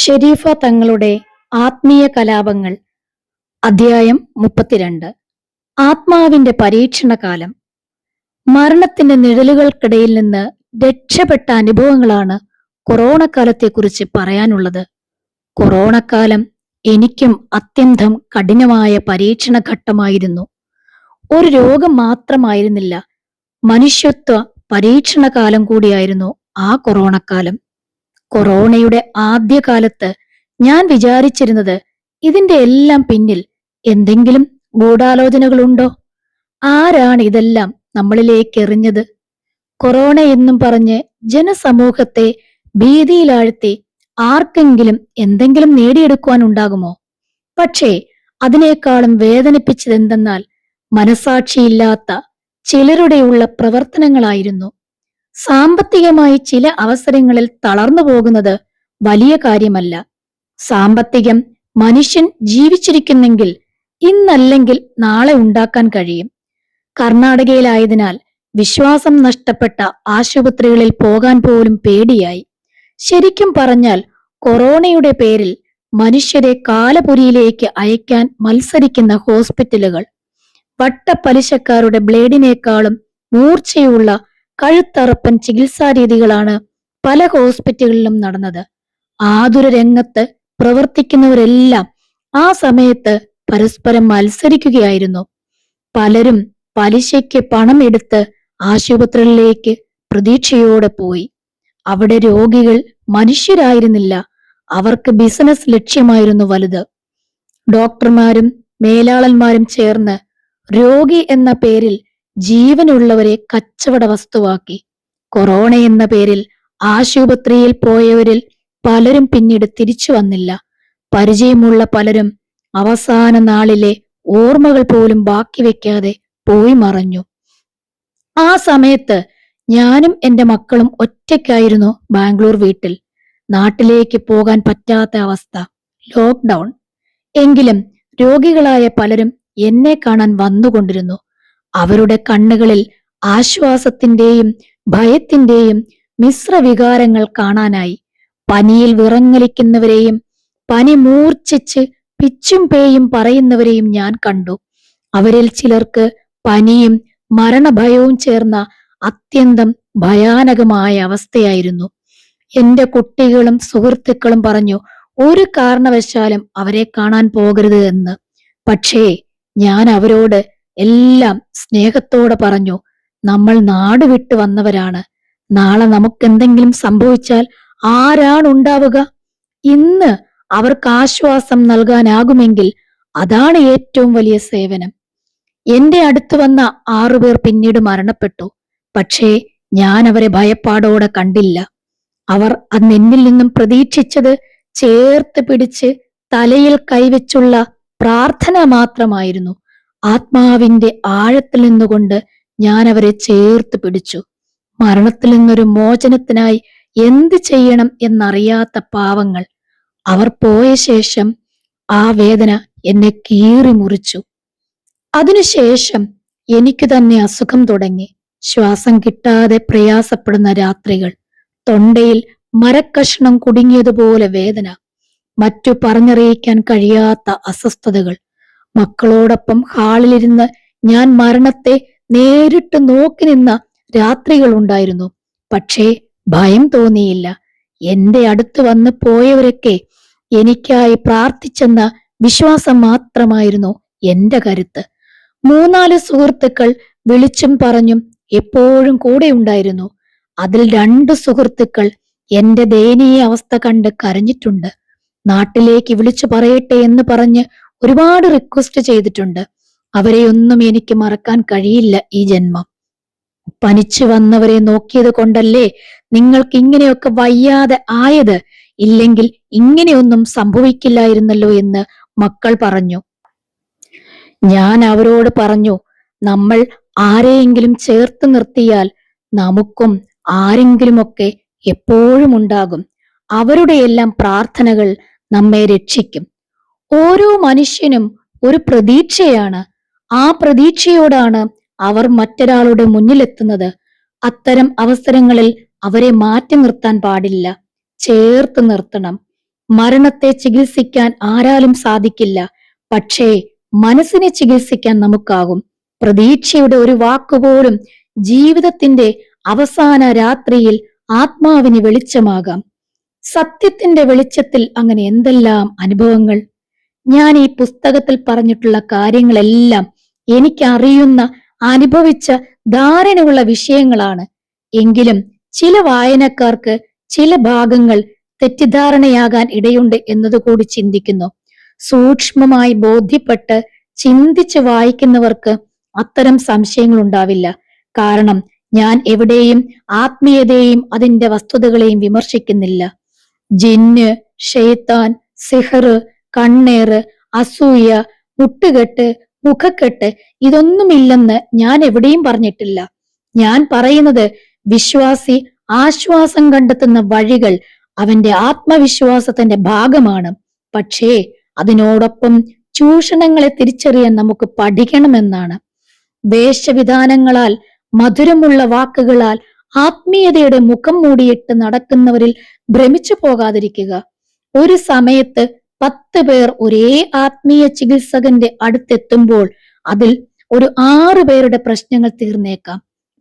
ഷെരീഫ തങ്ങളുടെ ആത്മീയ കലാപങ്ങൾ അധ്യായം 32. ആത്മാവിന്റെ പരീക്ഷണകാലം. മരണത്തിന്റെ നിഴലുകൾക്കിടയിൽ നിന്ന് രക്ഷപ്പെട്ട അനുഭവങ്ങളാണ് കൊറോണ കാലത്തെക്കുറിച്ച് പറയാനുള്ളത്. കൊറോണക്കാലം എനിക്കും അത്യന്തം കഠിനമായ പരീക്ഷണ ഘട്ടമായിരുന്നു. ഒരു രോഗം മാത്രമായിരുന്നില്ല, മനുഷ്യത്വ പരീക്ഷണകാലം കൂടിയായിരുന്നു ആ കൊറോണക്കാലം. കൊറോണയുടെ ആദ്യകാലത്ത് ഞാൻ വിചാരിച്ചിരുന്നത് ഇതിന്റെ എല്ലാം പിന്നിൽ എന്തെങ്കിലും ഗൂഢാലോചനകളുണ്ടോ? ആരാണ് ഇതെല്ലാം നമ്മളിലേക്ക് എറിഞ്ഞത്? കൊറോണ എന്നും പറഞ്ഞ് ജനസമൂഹത്തെ ഭീതിയിലാഴ്ത്തി ആർക്കെങ്കിലും എന്തെങ്കിലും നേടിയെടുക്കുവാനുണ്ടാകുമോ? പക്ഷേ അതിനേക്കാളും വേദനിപ്പിച്ചതെന്തെന്നാൽ മനസാക്ഷിയില്ലാത്ത ചിലരുടെയുള്ള പ്രവർത്തനങ്ങളായിരുന്നു. സാമ്പത്തികമായി ചില അവസരങ്ങളിൽ തളർന്നു പോകുന്നത് വലിയ കാര്യമല്ല. സാമ്പത്തികം മനുഷ്യൻ ജീവിച്ചിരിക്കുന്നെങ്കിൽ ഇന്നല്ലെങ്കിൽ നാളെ ഉണ്ടാക്കാൻ കഴിയും. കർണാടകയിലായതിനാൽ വിശ്വാസം നഷ്ടപ്പെട്ട ആശുപത്രികളിൽ പോകാൻ പോലും പേടിയായി. ശരിക്കും പറഞ്ഞാൽ കൊറോണയുടെ പേരിൽ മനുഷ്യരെ കാലപുരിയിലേക്ക് അയക്കാൻ മത്സരിക്കുന്ന ഹോസ്പിറ്റലുകൾ, വട്ടപ്പലിശക്കാരുടെ ബ്ലേഡിനേക്കാളും മൂർച്ചയുള്ള കഴുത്തറപ്പൻ ചികിത്സാ രീതികളാണ് പല ഹോസ്പിറ്റലുകളിലും നടന്നത്. ആതുര രംഗത്ത് പ്രവർത്തിക്കുന്നവരെല്ലാം ആ സമയത്ത് പരസ്പരം മത്സരിക്കുകയായിരുന്നു. പലരും പലിശയ്ക്ക് പണം എടുത്ത് ആശുപത്രികളിലേക്ക് പ്രതീക്ഷയോടെ പോയി. അവിടെ രോഗികൾ മനുഷ്യരായിരുന്നില്ല, അവർക്ക് ബിസിനസ് ലക്ഷ്യമായിരുന്നു വലുത്. ഡോക്ടർമാരും മേലാളന്മാരും ചേർന്ന് രോഗി എന്ന പേരിൽ ജീവനുള്ളവരെ കച്ചവട വസ്തുവാക്കി. കൊറോണ എന്ന പേരിൽ ആശുപത്രിയിൽ പോയവരിൽ പലരും പിന്നീട് തിരിച്ചു വന്നില്ല. പരിചയമുള്ള പലരും അവസാന നാളിലെ ഓർമ്മകൾ പോലും ബാക്കി വെക്കാതെ പോയി മറഞ്ഞു. ആ സമയത്ത് ഞാനും എൻ്റെ മക്കളും ഒറ്റയ്ക്കായിരുന്നു ബാംഗ്ലൂർ വീട്ടിൽ. നാട്ടിലേക്ക് പോകാൻ പറ്റാത്ത അവസ്ഥ, ലോക്ക്ഡൗൺ. എങ്കിലും രോഗികളായ പലരും എന്നെ കാണാൻ വന്നുകൊണ്ടിരുന്നു. അവരുടെ കണ്ണുകളിൽ ആശ്വാസത്തിന്റെയും ഭയത്തിന്റെയും മിശ്രവികാരങ്ങൾ കാണാനായി. പനിയിൽ വിറങ്ങലിക്കുന്നവരെയും പനി മൂർച്ഛിച്ച് പിച്ചും പേയും പറയുന്നവരെയും ഞാൻ കണ്ടു. അവരിൽ ചിലർക്ക് പനിയും മരണഭയവും ചേർന്ന അത്യന്തം ഭയാനകമായ അവസ്ഥയായിരുന്നു. എന്റെ കുട്ടികളും സുഹൃത്തുക്കളും പറഞ്ഞു ഒരു കാരണവശാലും അവരെ കാണാൻ പോകരുത് എന്ന്. പക്ഷേ ഞാൻ അവരോട് എല്ലാം സ്നേഹത്തോടെ പറഞ്ഞു, നമ്മൾ നാട് വിട്ടു വന്നവരാണ്. നാളെ നമുക്കെന്തെങ്കിലും സംഭവിച്ചാൽ ആരാണ് ഉണ്ടാവുക? ഇന്ന് അവർക്ക് ആശ്വാസം നൽകാനാകുമെങ്കിൽ അതാണ് ഏറ്റവും വലിയ സേവനം. എന്റെ അടുത്ത് വന്ന 6 പേർ പിന്നീട് മരണപ്പെട്ടു. പക്ഷേ ഞാൻ അവരെ ഭയപ്പാടോടെ കണ്ടില്ല. അവർ അന്ന് എന്നിൽ നിന്നും പ്രതീക്ഷിച്ചത് ചേർത്ത് പിടിച്ച് തലയിൽ കൈവച്ചുള്ള പ്രാർത്ഥന മാത്രമായിരുന്നു. ആത്മാവിന്റെ ആഴത്തിൽ നിന്നുകൊണ്ട് ഞാൻ അവരെ ചേർത്ത് പിടിച്ചു. മരണത്തിൽ നിന്നൊരു മോചനത്തിനായി എന്ത് ചെയ്യണം എന്നറിയാത്ത പാവങ്ങൾ. അവർ പോയ ശേഷം ആ വേദന എന്നെ കീറി മുറിച്ചു. അതിനുശേഷം എനിക്ക് തന്നെ അസുഖം തുടങ്ങി. ശ്വാസം കിട്ടാതെ പ്രയാസപ്പെടുന്ന രാത്രികൾ, തൊണ്ടയിൽ മരക്കഷ്ണം കുടുങ്ങിയതുപോലെ വേദന, മറ്റു പറഞ്ഞറിയിക്കാൻ കഴിയാത്ത അസ്വസ്ഥതകൾ. മക്കളോടൊപ്പം ഹാളിലിരുന്ന് ഞാൻ മരണത്തെ നേരിട്ട് നോക്കി നിന്ന രാത്രികൾ ഉണ്ടായിരുന്നു. പക്ഷേ ഭയം തോന്നിയില്ല. എന്റെ അടുത്ത് വന്ന് പോയവരൊക്കെ എനിക്കായി പ്രാർത്ഥിച്ചെന്ന വിശ്വാസം മാത്രമായിരുന്നു എന്റെ കരുത്ത്. 3-4 സുഹൃത്തുക്കൾ വിളിച്ചും പറഞ്ഞും എപ്പോഴും കൂടെ ഉണ്ടായിരുന്നു. അതിൽ 2 സുഹൃത്തുക്കൾ എന്റെ ദയനീയ അവസ്ഥ കണ്ട് കരഞ്ഞിട്ടുണ്ട്. നാട്ടിലേക്ക് വിളിച്ചു പറയട്ടെ എന്ന് പറഞ്ഞ് ഒരുപാട് റിക്വസ്റ്റ് ചെയ്തിട്ടുണ്ട്. അവരെയൊന്നും എനിക്ക് മറക്കാൻ കഴിയില്ല ഈ ജന്മം. പനിച്ചു വന്നവരെ നോക്കിയത് കൊണ്ടല്ലേ നിങ്ങൾക്ക് ഇങ്ങനെയൊക്കെ വയ്യാതെ ആയത്, ഇല്ലെങ്കിൽ ഇങ്ങനെയൊന്നും സംഭവിക്കില്ലായിരുന്നല്ലോ എന്ന് മക്കൾ പറഞ്ഞു. ഞാൻ അവരോട് പറഞ്ഞു, നമ്മൾ ആരെയെങ്കിലും ചേർത്ത് നിർത്തിയാൽ നമുക്കും ആരെങ്കിലുമൊക്കെ എപ്പോഴും ഉണ്ടാകും. അവരുടെയെല്ലാം പ്രാർത്ഥനകൾ നമ്മെ രക്ഷിക്കും. ഓരോ മനുഷ്യനും ഒരു പ്രതീക്ഷയാണ്. ആ പ്രതീക്ഷയോടാണ് അവർ മറ്റൊരാളുടെ മുന്നിലെത്തുന്നത്. അത്തരം അവസരങ്ങളിൽ അവരെ മാറ്റി നിർത്താൻ പാടില്ല, ചേർത്ത് നിർത്തണം. മരണത്തെ ചികിത്സിക്കാൻ ആരാലും സാധിക്കില്ല, പക്ഷേ മനസ്സിനെ ചികിത്സിക്കാൻ നമുക്കാകും. പ്രതീക്ഷയുടെ ഒരു വാക്കുപോലും ജീവിതത്തിന്റെ അവസാന രാത്രിയിൽ ആത്മാവിന് വെളിച്ചമാകാം. സത്യത്തിന്റെ വെളിച്ചത്തിൽ അങ്ങനെ എന്തെല്ലാം അനുഭവങ്ങൾ! ഞാൻ ഈ പുസ്തകത്തിൽ പറഞ്ഞിട്ടുള്ള കാര്യങ്ങളെല്ലാം എനിക്കറിയുന്ന, അനുഭവിച്ച ധാരണയുള്ള വിഷയങ്ങളാണ്. എങ്കിലും ചില വായനക്കാർക്ക് ചില ഭാഗങ്ങൾ തെറ്റിദ്ധാരണയാകാൻ ഇടയുണ്ട് എന്നതുകൂടി ചിന്തിക്കുന്നു. സൂക്ഷ്മമായി ബോധ്യപ്പെട്ട് ചിന്തിച്ച് വായിക്കുന്നവർക്ക് അത്തരം സംശയങ്ങൾ ഉണ്ടാവില്ല. കാരണം ഞാൻ എവിടെയും ആത്മീയതയെയും അതിന്റെ വസ്തുതകളെയും വിമർശിക്കുന്നില്ല. ജിന്ന്, ഷെയ്ത്താൻ, സിഹറ്, കണ്ണേറ്, അസൂയ, മുട്ടുകെട്ട്, മുഖക്കെട്ട് ഇതൊന്നുമില്ലെന്ന് ഞാൻ എവിടെയും പറഞ്ഞിട്ടില്ല. ഞാൻ പറയുന്നത് വിശ്വാസി ആശ്വാസം കണ്ടെത്തുന്ന വഴികൾ അവന്റെ ആത്മവിശ്വാസത്തിന്റെ ഭാഗമാണ്. പക്ഷേ അതിനോടൊപ്പം ചൂഷണങ്ങളെ തിരിച്ചറിയാൻ നമുക്ക് പഠിക്കണമെന്നാണ്. വേഷവിധാനങ്ങളാൽ, മധുരമുള്ള വാക്കുകളാൽ ആത്മീയതയുടെ മുഖം മൂടിയിട്ട് നടക്കുന്നവരിൽ ഭ്രമിച്ചു പോകാതിരിക്കുക. ഒരു സമയത്ത് 10 പേർ ഒരേ ആത്മീയ ചികിത്സകന്റെ അടുത്തെത്തുമ്പോൾ അതിൽ ഒരു 6 പേരുടെ പ്രശ്നങ്ങൾ തീർന്നേക്കാം.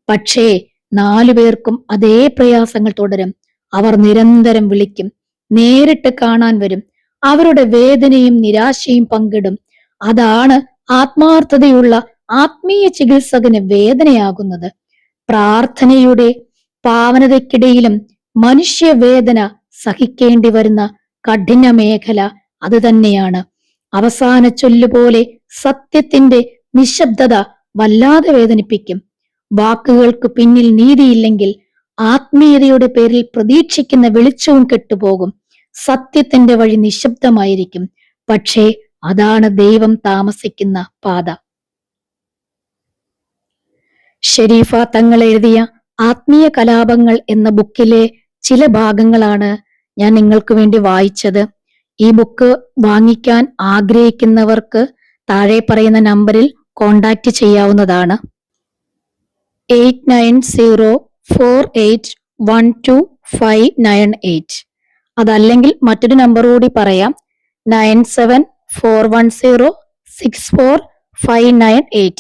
പക്ഷേ 4 പേർക്കും അതേ പ്രയാസങ്ങൾ തുടരും. അവർ നിരന്തരം വിളിക്കും, നേരിട്ട് കാണാൻ വരും, അവരുടെ വേദനയും നിരാശയും പങ്കിടും. അതാണ് ആത്മാർത്ഥതയുള്ള ആത്മീയ ചികിത്സകന് വേദനയാകുന്നത്. പ്രാർത്ഥനയുടെ പാവനതയ്ക്കിടയിലും മനുഷ്യവേദന സഹിക്കേണ്ടി വരുന്ന കഠിന മേഖല അത് തന്നെയാണ്. അവസാന ചൊല്ലുപോലെ സത്യത്തിന്റെ നിശബ്ദത വല്ലാതെ വേദനിപ്പിക്കും. വാക്കുകൾക്ക് പിന്നിൽ നീതിയില്ലെങ്കിൽ ആത്മീയതയുടെ പേരിൽ പ്രതീക്ഷിക്കുന്ന വെളിച്ചവും കെട്ടുപോകും. സത്യത്തിന്റെ വഴി നിശബ്ദമായിരിക്കും, പക്ഷേ അതാണ് ദൈവം താമസിക്കുന്ന പാത. ഷെരീഫ തങ്ങൾ എഴുതിയ ആത്മീയ കലാപങ്ങൾ എന്ന ബുക്കിലെ ചില ഭാഗങ്ങളാണ് ഞാൻ നിങ്ങൾക്ക് വേണ്ടി വായിച്ചത്. ഈ ബുക്ക് വാങ്ങിക്കാൻ ആഗ്രഹിക്കുന്നവർക്ക് താഴെ പറയുന്ന നമ്പറിൽ കോണ്ടാക്ട് ചെയ്യാവുന്നതാണ്. 8904812598. അതല്ലെങ്കിൽ മറ്റൊരു നമ്പർ കൂടി പറയാം, 9741064598.